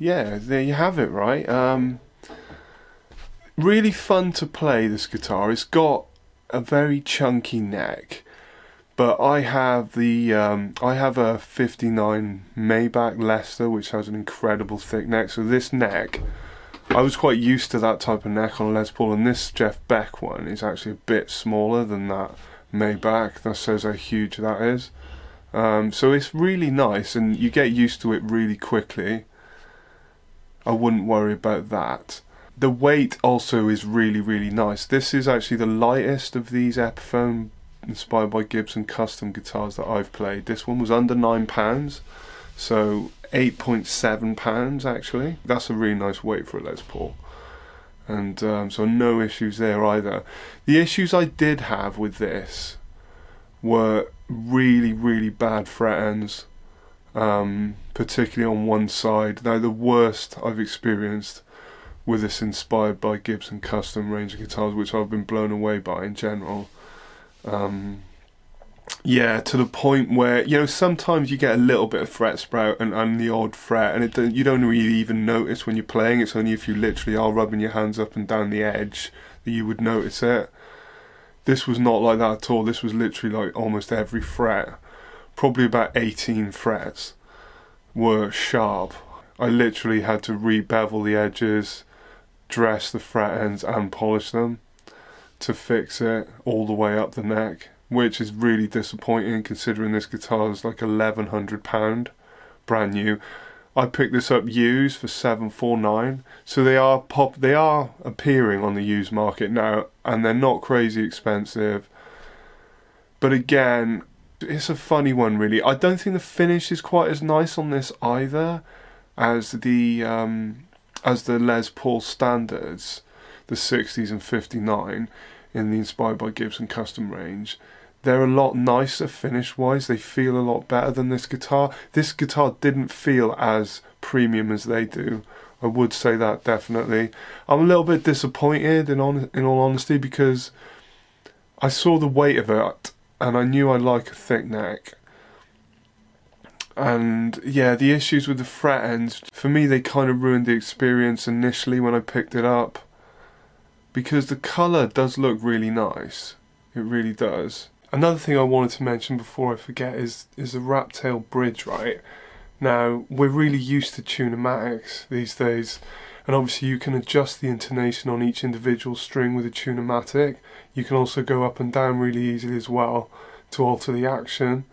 yeah, there you have it, right? Really fun to play, this guitar. It's got a very chunky neck, but I have a 59 Maybach Leicester, which has an incredible thick neck. So this neck, I was quite used to that type of neck on a Les Paul, and this Jeff Beck one is actually a bit smaller than that Maybach. That shows how huge that is. So it's really nice, and you get used to it really quickly. I wouldn't worry about that. The weight also is really, really nice. This is actually the lightest of these Epiphone Inspired by Gibson custom guitars that I've played. This one was under £9, so 8.7 pounds actually. That's a really nice weight for a Les Paul, and so no issues there either. The issues I did have with this were really, really bad fret ends, particularly on one side. Now, the worst I've experienced with this Inspired by Gibson custom range of guitars, which I've been blown away by in general. Yeah, to the point where, you know, sometimes you get a little bit of fret sprout and the odd fret, and you don't really even notice when you're playing. It's only if you literally are rubbing your hands up and down the edge that you would notice it. This was not like that at all. This was literally like almost every fret, probably about 18 frets, were sharp. I literally had to re-bevel the edges, dress the fret ends and polish them to fix it all the way up the neck, which is really disappointing considering this guitar is like £1,100 brand new. I picked this up used for $749, so they are appearing on the used market now, and they're not crazy expensive. But again, it's a funny one really. I don't think the finish is quite as nice on this either as the Les Paul standards, the 60s and 59 in the Inspired by Gibson custom range. They're a lot nicer finish-wise. They feel a lot better than this guitar. This guitar didn't feel as premium as they do. I would say that definitely. I'm a little bit disappointed in all honesty, because I saw the weight of it and I knew I like a thick neck. And yeah, the issues with the fret ends, for me they kind of ruined the experience initially when I picked it up, because the colour does look really nice. It really does. Another thing I wanted to mention before I forget is the wrap tail bridge, right? Now, we're really used to tune-o-matics these days, and obviously you can adjust the intonation on each individual string with a tune-o-matic. You can also go up and down really easily as well to alter the action.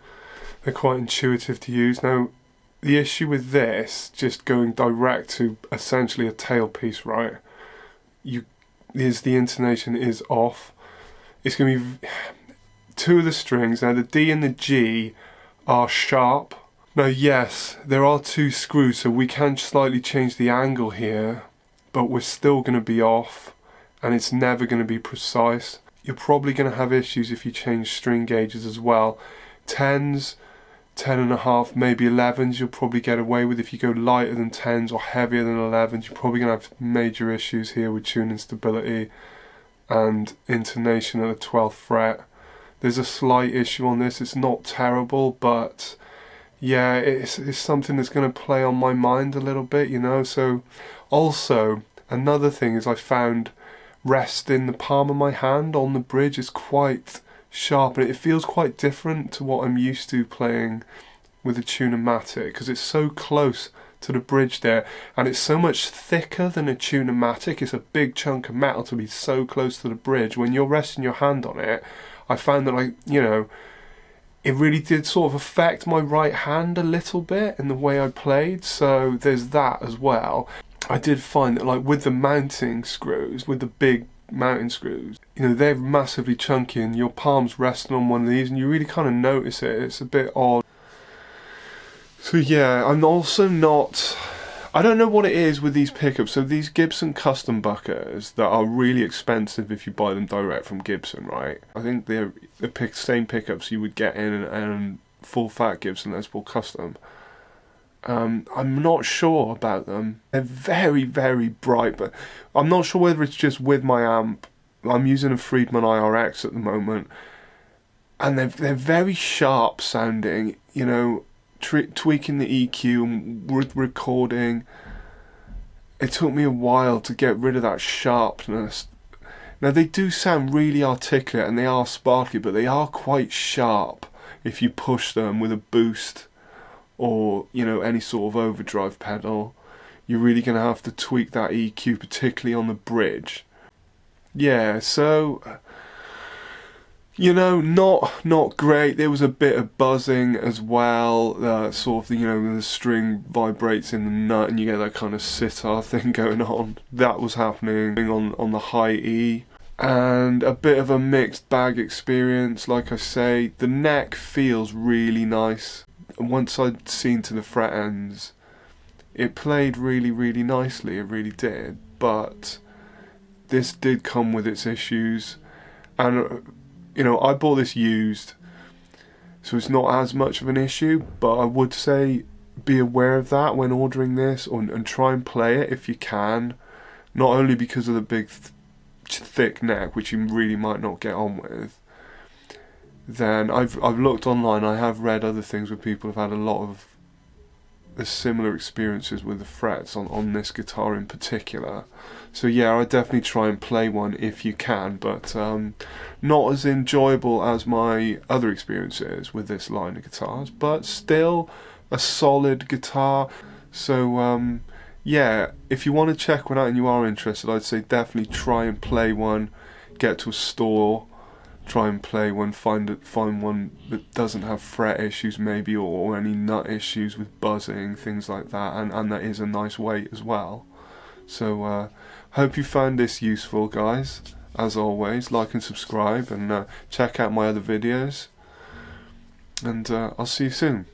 They're quite intuitive to use. Now, the issue with this, just going direct to essentially a tailpiece, right? The intonation is off. It's going to be two of the strings. Now the D and the G are sharp. Now yes, there are two screws, so we can slightly change the angle here, but we're still going to be off, and it's never going to be precise. You're probably going to have issues if you change string gauges as well. 10s, 10.5, maybe 11s you'll probably get away with. If you go lighter than 10s or heavier than 11s, you're probably going to have major issues here with tuning stability and intonation at the 12th fret. There's a slight issue on this. It's not terrible, but yeah, it's something that's going to play on my mind a little bit, you know. So also, another thing is I found resting the palm of my hand on the bridge is quite sharp, and it feels quite different to what I'm used to playing with a tune-o-matic, because it's so close to the bridge there, and it's so much thicker than a tune-o-matic. It's a big chunk of metal to be so close to the bridge. When you're resting your hand on it, I found that it really did sort of affect my right hand a little bit in the way I played, so there's that as well. I did find that like with the mounting screws, with the big mounting screws, you know, they're massively chunky, and your palm's resting on one of these and you really kind of notice it. It's a bit odd. So yeah, I'm also not, I don't know what it is with these pickups. So these Gibson custom buckers that are really expensive if you buy them direct from Gibson, right? I think they're the same pickups you would get in an full fat Gibson Les Paul custom. I'm not sure about them. They're very, very bright, but I'm not sure whether it's just with my amp. I'm using a Friedman IR-X at the moment, and they're very sharp sounding, you know, tweaking the EQ and recording. it took me a while to get rid of that sharpness. Now they do sound really articulate and they are sparkly, but they are quite sharp if you push them with a boost or, you know, any sort of overdrive pedal. You're really going to have to tweak that EQ, particularly on the bridge. Yeah, so, you know, not great. There was a bit of buzzing as well, sort of, you know, the string vibrates in the nut and you get that kind of sitar thing going on. That was happening on the high E. And a bit of a mixed bag experience. Like I say, the neck feels really nice. And once I'd seen to the fret ends, it played really, really nicely. It really did. But this did come with its issues. And, you know, I bought this used, so it's not as much of an issue. But I would say be aware of that when ordering this, and try and play it if you can. Not only because of the big thick neck, which you really might not get on with. Then I've looked online. I have read other things where people have had a lot of the similar experiences with the frets on this guitar in particular. So yeah, I definitely try and play one if you can, but not as enjoyable as my other experiences with this line of guitars, but still a solid guitar. So yeah, if you want to check one out and you are interested, I'd say definitely try and play one. Get to a store, try and play one, find one that doesn't have fret issues maybe, or any nut issues with buzzing, things like that, and that is a nice weight as well. So hope you found this useful, guys. As always, like and subscribe, and check out my other videos, and I'll see you soon.